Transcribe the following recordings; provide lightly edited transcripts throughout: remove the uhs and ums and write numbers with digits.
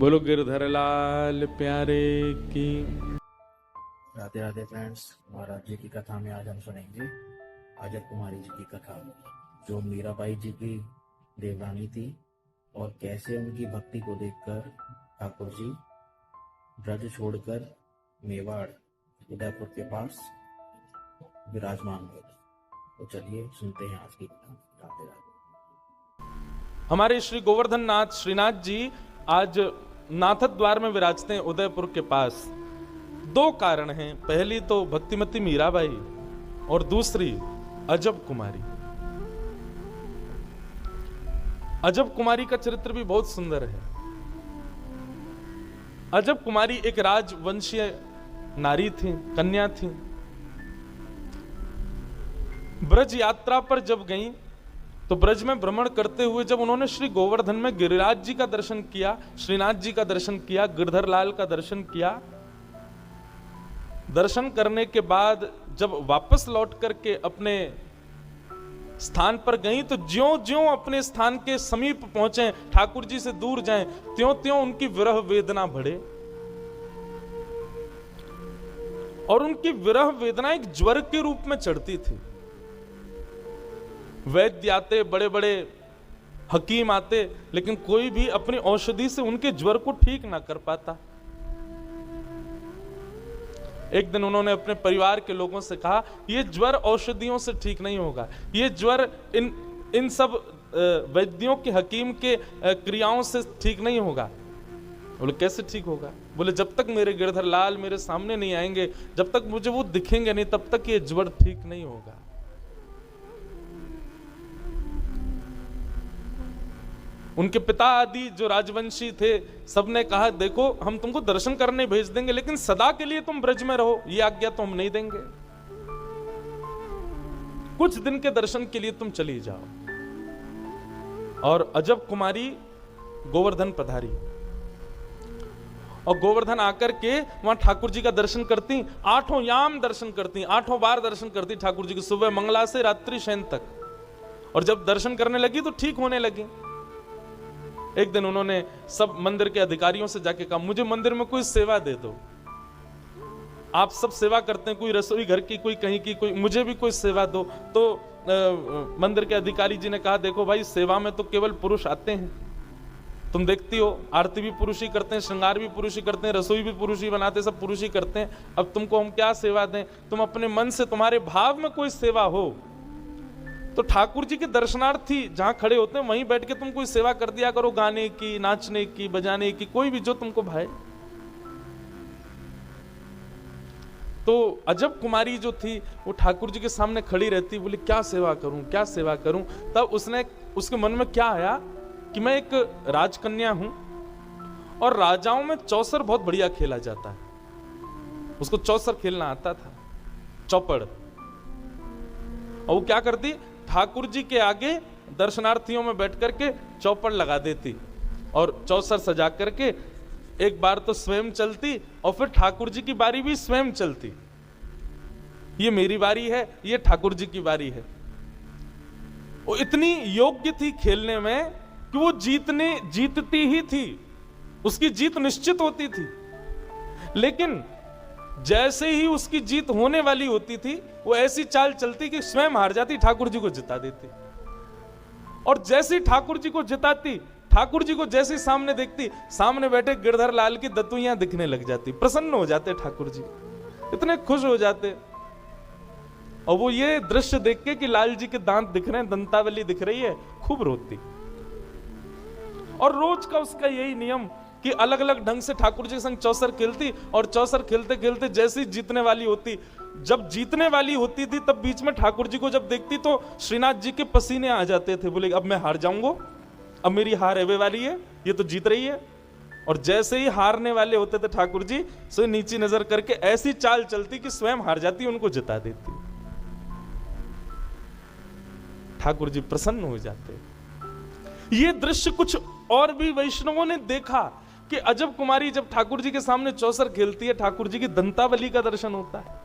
बोलो गिरधर लाल प्यारे की। राधे राधे फ्रेंड्स, महाराज जी की कथा में आज हम सुनेंगे अजब कुमारी जी की कथा, जो मीराबाई जी की देवरानी थी और कैसे उनकी भक्ति को देखकर ठाकुर जी ब्रज छोड़कर मेवाड़ उदयपुर के पास विराजमान हुए। तो चलिए सुनते हैं आज की कथा। राधे राधे। हमारे श्री गोवर्धन नाथ श्रीनाथ जी आज नाथद द्वार में विराजते हैं उदयपुर के पास। दो कारण हैं, पहली तो भक्तिमती मीराबाई और दूसरी अजब कुमारी। अजब कुमारी का चरित्र भी बहुत सुंदर है। अजब कुमारी एक राजवंशीय नारी थी, कन्या थी। ब्रज यात्रा पर जब गई तो ब्रज में भ्रमण करते हुए जब उन्होंने श्री गोवर्धन में गिरिराज जी का दर्शन किया, श्रीनाथ जी का दर्शन किया, गिरधर लाल का दर्शन किया, दर्शन करने के बाद जब वापस लौट करके अपने स्थान पर गई तो ज्यों ज्यों अपने स्थान के समीप पहुंचे, ठाकुर जी से दूर जाएं, त्यों त्यों उनकी विरह वेदना बढ़े और उनकी विरह वेदना एक ज्वर के रूप में चढ़ती थी। वैद्य आते, बड़े बड़े हकीम आते, लेकिन कोई भी अपनी औषधि से उनके ज्वर को ठीक ना कर पाता। एक दिन उन्होंने अपने परिवार के लोगों से कहा, यह ज्वर औषधियों से ठीक नहीं होगा, यह ज्वर इन सब वैद्यों के, हकीम के क्रियाओं से ठीक नहीं होगा। बोले कैसे ठीक होगा? बोले जब तक मेरे गिरधर लाल मेरे सामने नहीं आएंगे, जब तक मुझे वो दिखेंगे नहीं, तब तक ये ज्वर ठीक नहीं होगा। उनके पिता आदि जो राजवंशी थे, सबने कहा देखो हम तुमको दर्शन करने भेज देंगे, लेकिन सदा के लिए तुम ब्रज में रहो, ये आज्ञा तो हम नहीं देंगे। कुछ दिन के दर्शन के लिए तुम चली जाओ। और अजब कुमारी गोवर्धन पधारी और गोवर्धन आकर के वहां ठाकुर जी का दर्शन करती, 8 याम दर्शन करती, 8 बार दर्शन करती ठाकुर जी की, सुबह मंगला से रात्रि शयन तक। और जब दर्शन करने लगी तो ठीक होने लगी। एक दिन उन्होंने सब मंदिर के अधिकारियों से जाके कहा, मुझे मंदिर में कोई सेवा दे दो। आप सब सेवा करते हैं, कोई रसोई घर की, कोई कहीं की, कोई मुझे भी कोई सेवा दो। तो मंदिर के अधिकारी जी ने कहा, देखो भाई, सेवा में तो केवल पुरुष आते हैं, तुम देखती हो, आरती भी पुरुष ही करते हैं, श्रृंगार भी पुरुष ही करते हैं, रसोई भी पुरुष ही बनाते, सब पुरुष ही करते हैं। अब तुमको हम क्या सेवा दें? तुम अपने मन से, तुम्हारे भाव में कोई सेवा हो तो ठाकुर जी के दर्शनार्थी जहां खड़े होते हैं वहीं बैठ के तुम कोई सेवा कर दिया करो, गाने की, नाचने की, बजाने की, कोई भी जो तुमको भाए। तो अजब कुमारी जो थी वो ठाकुर जी के सामने खड़ी रहती, बोली क्या सेवा करूं, क्या सेवा करूं। तब उसके मन में क्या आया कि मैं एक राजकन्या हूं और राजाओं में चौसर बहुत बढ़िया खेला जाता है। उसको चौसर खेलना आता था, चौपड़। और वो क्या करती, ठाकुर जी के आगे दर्शनार्थियों में बैठ करके चौपड़ लगा देती और चौसर सजा करके एक बार तो स्वयं चलती और फिर ठाकुर जी की बारी भी स्वयं चलती। ये मेरी बारी है, ये ठाकुर जी की बारी है। वो इतनी योग्य थी खेलने में कि वो जीतती ही थी, उसकी जीत निश्चित होती थी। लेकिन जैसे ही उसकी जीत होने वाली होती थी, वो ऐसी चाल चलती कि स्वयं हार जाती, ठाकुर जी को जिता देती। और जैसे ही ठाकुर जी को जिताती, ठाकुर जी को जैसे सामने देखती, सामने बैठे गिरधर लाल की दतुइयां दिखने लग जाती, प्रसन्न हो जाते ठाकुर जी, इतने खुश हो जाते। और वो ये दृश्य देख के कि लाल जी के दांत दिख रहे हैं, दंतावली दिख रही है, खूब रोती। और रोज का उसका यही नियम कि अलग अलग ढंग से ठाकुर जी के संग चौसर खेलती, और चौसर खेलते खेलते जैसी जीतने वाली होती, जब जीतने वाली होती थी तब बीच में ठाकुर जी को जब देखती तो श्रीनाथ जी के पसीने आ जाते थे। बोले अब मैं हार जाऊंगा, अब मेरी हार एवे वाली है, ये तो जीत रही है। और जैसे ही हारने वाले होते थे ठाकुर जी, सो नीची नजर करके ऐसी चाल चलती कि स्वयं हार जाती, उनको जिता देती। ठाकुर जी प्रसन्न हो जाते। ये दृश्य कुछ और भी वैष्णवों ने देखा कि अजब कुमारी जब ठाकुर जी के सामने चौसर खेलती है, ठाकुर जी की दंतावली का दर्शन होता है।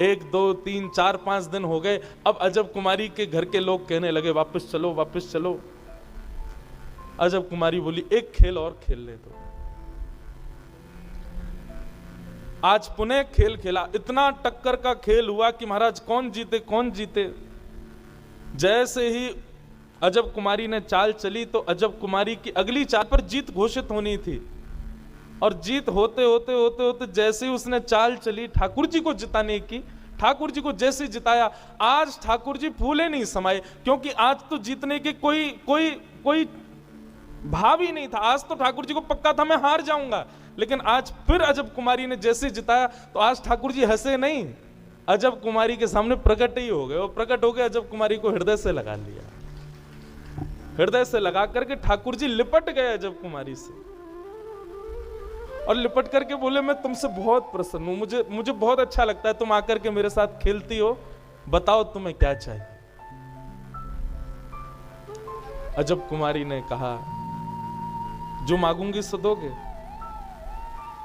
1 2 3 4 5 दिन हो गए। अब अजब कुमारी के घर के लोग कहने लगे वापस चलो वापस चलो। अजब कुमारी बोली एक खेल और खेल ले दो। आज पुनः खेल खेला, इतना टक्कर का खेल हुआ कि महाराज कौन जीते कौन जीते। जैसे ही अजब कुमारी ने चाल चली तो अजब कुमारी की अगली चाल पर जीत घोषित होनी थी, और जीत होते होते होते होते जैसे ही उसने चाल चली ठाकुर जी को जिताने की, ठाकुर जी को जैसे जिताया, आज ठाकुर जी फूले नहीं समाये, क्योंकि आज तो जीतने के कोई भाव ही नहीं था। आज तो ठाकुर जी को पक्का था मैं हार जाऊंगा, लेकिन आज फिर अजब कुमारी ने जैसे जिताया तो आज ठाकुर जी हंसे नहीं, अजब कुमारी के सामने प्रकट ही हो गए। वो प्रकट हो गए, अजब कुमारी को हृदय से लगा लिया, हृदय से लगा करके ठाकुर जी लिपट गए अजब कुमारी से, और लिपट करके बोले मैं तुमसे बहुत प्रसन्न हूं, मुझे बहुत अच्छा लगता है तुम आकर के मेरे साथ खेलती हो, बताओ तुम्हें क्या चाहिए। अजब कुमारी ने कहा जो मांगूंगी सो दोगे,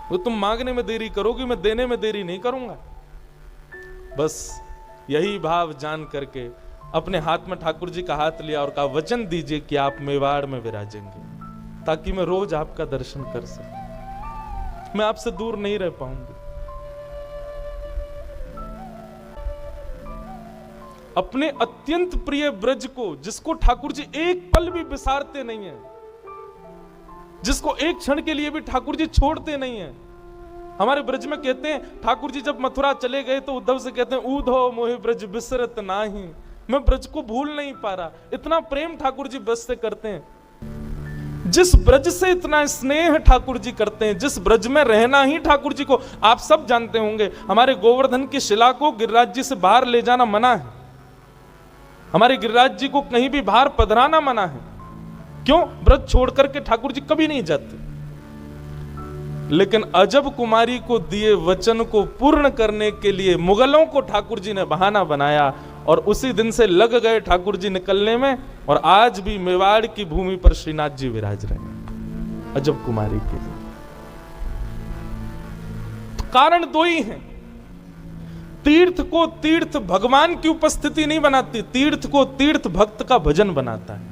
वो तुम मांगने में देरी करोगी, मैं देने में देरी नहीं करूंगा। बस यही भाव जान करके अपने हाथ में ठाकुर जी का हाथ लिया और कहा वचन दीजिए कि आप मेवाड़ में विराजेंगे, ताकि मैं रोज आपका दर्शन कर सकूं, मैं आपसे दूर नहीं रह पाऊंगी। अपने अत्यंत प्रिय ब्रज को, जिसको ठाकुर जी एक पल भी बिसारते नहीं है, जिसको एक क्षण के लिए भी ठाकुर जी छोड़ते नहीं है। हमारे ब्रज में कहते हैं ठाकुर जी जब मथुरा चले गए तो उद्धव से कहते हैं ऊधो मोहि ब्रज बिसरत नाही, मैं ब्रज को भूल नहीं पा रहा। इतना प्रेम ठाकुर जी ब्रज से करते हैं, जिस ब्रज से इतना स्नेह ठाकुर जी करते हैं, जिस ब्रज में रहना ही ठाकुर जी को, आप सब जानते होंगे हमारे गोवर्धन की शिला को गिरिराज जी से बाहर ले जाना मना है, हमारे गिरिराज जी को कहीं भी बाहर पधराना मना है। क्यों? ब्रज छोड़ करके ठाकुर जी कभी नहीं जाते। लेकिन अजब कुमारी को दिए वचन को पूर्ण करने के लिए मुगलों को ठाकुर जी ने बहाना बनाया, और उसी दिन से लग गए ठाकुर जी निकलने में, और आज भी मेवाड़ की भूमि पर श्रीनाथ जी विराज रहे हैं अजब कुमारी के लिए। तो कारण दो ही हैं, तीर्थ को तीर्थ भगवान की उपस्थिति नहीं बनाती, तीर्थ को तीर्थ भक्त का भजन बनाता है।